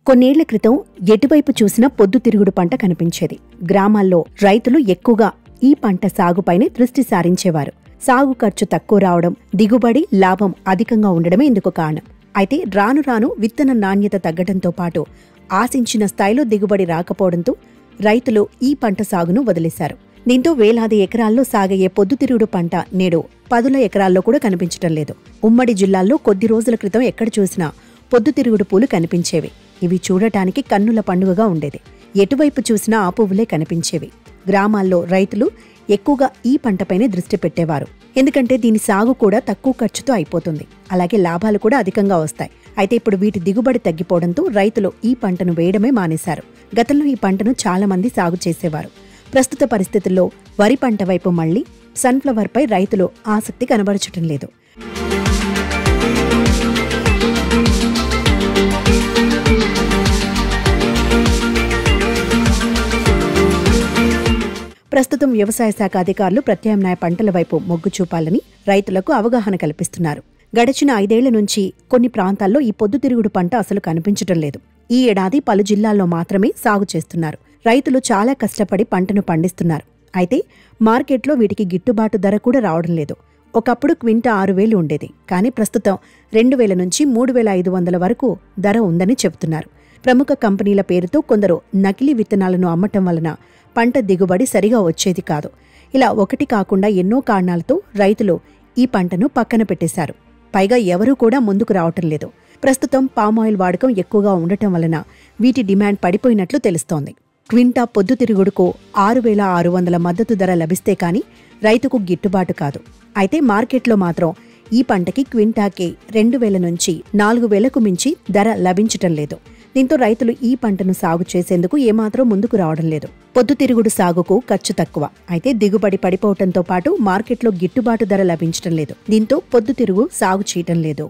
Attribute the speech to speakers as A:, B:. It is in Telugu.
A: కొన్నేళ్ల క్రితం ఎటువైపు చూసినా పొద్దుతిరుగుడు పంట కనిపించేది. గ్రామాల్లో రైతులు ఎక్కువగా ఈ పంట సాగుపైనే దృష్టి సారించేవారు. సాగు ఖర్చు తక్కువ రావడం, దిగుబడి, లాభం అధికంగా ఉండడమే ఇందుకు కారణం. అయితే రాను రాను విత్తన నాణ్యత తగ్గడంతో పాటు ఆశించిన స్థాయిలో దిగుబడి రాకపోవడంతో రైతులు ఈ పంట సాగును వదిలేశారు. దీంతో వేలాది ఎకరాల్లో సాగయ్యే పొద్దుతిరుగుడు పంట నేడు 10ల ఎకరాల్లో కూడా కనిపించటం లేదు. ఉమ్మడి జిల్లాల్లో కొద్ది రోజుల క్రితం ఎక్కడ చూసినా పొద్దుతిరుగుడు పూలు కనిపించేవి. ఇవి చూడటానికి కన్నుల పండుగగా ఉండేది. ఎటువైపు చూసినా ఆ పువ్వులే కనిపించేవి. గ్రామాల్లో రైతులు ఎక్కువగా ఈ పంటపైనే దృష్టి పెట్టేవారు. ఎందుకంటే దీని సాగు కూడా తక్కువ ఖర్చుతో అయిపోతుంది. అలాగే లాభాలు కూడా అధికంగా వస్తాయి. అయితే ఇప్పుడు వీటి దిగుబడి తగ్గిపోవడంతో రైతులు ఈ పంటను వేయడమే మానేశారు. గతంలో ఈ పంటను చాలా మంది సాగు చేసేవారు. ప్రస్తుత పరిస్థితుల్లో వరి పంట వైపు మళ్లీ సన్ఫ్లవర్పై రైతులు ఆసక్తి కనబరచటం లేదు. ప్రస్తుతం వ్యవసాయ శాఖ అధికారులు ప్రత్యామ్నాయ పంటల వైపు మొగ్గు చూపాలని రైతులకు అవగాహన కల్పిస్తున్నారు. గడిచిన 5 ఏళ్ల నుంచి కొన్ని ప్రాంతాల్లో ఈ పొద్దుతిరుగుడు పంట అసలు కనిపించటం లేదు. ఈ ఏడాది పలు జిల్లాల్లో మాత్రమే సాగు చేస్తున్నారు. రైతులు చాలా కష్టపడి పంటను పండిస్తున్నారు. అయితే మార్కెట్లో వీటికి గిట్టుబాటు ధర కూడా రావడం లేదు. ఒకప్పుడు క్వింటా 6,000 ఉండేది. కానీ ప్రస్తుతం 2,000 నుంచి 3,500 వరకు ధర ఉందని చెబుతున్నారు. ప్రముఖ కంపెనీల పేరుతో కొందరు నకిలీ విత్తనాలను అమ్మటం వలన పంట దిగుబడి సరిగా వచ్చేది కాదు. ఇలా ఒకటి కాకుండా ఎన్నో కారణాలతో రైతులు ఈ పంటను పక్కన పెట్టేశారు. పైగా ఎవరూ కూడా ముందుకు రావటం లేదు. ప్రస్తుతం పామాయిల్ వాడకం ఎక్కువగా ఉండటం వలన వీటి డిమాండ్ పడిపోయినట్లు తెలుస్తోంది. క్వింటా పొద్దుతిరుగుడుకు 6,600 మద్దతు ధర లభిస్తే కాని రైతుకు గిట్టుబాటు కాదు. అయితే మార్కెట్లో మాత్రం ఈ పంటకి క్వింటాకే 2,000 నుంచి 4,000కు మించి ధర లభించటం లేదు. దీంతో రైతులు ఈ పంటను సాగు చేసేందుకు ఏమాత్రం ముందుకు రావడం లేదు. పొద్దుతిరుగుడు సాగుకు ఖర్చు తక్కువ. అయితే దిగుబడి పడిపోవడంతో పాటు మార్కెట్లో గిట్టుబాటు ధర లభించటం లేదు. దీంతో పొద్దుతిరుగు సాగు చేయటం లేదు.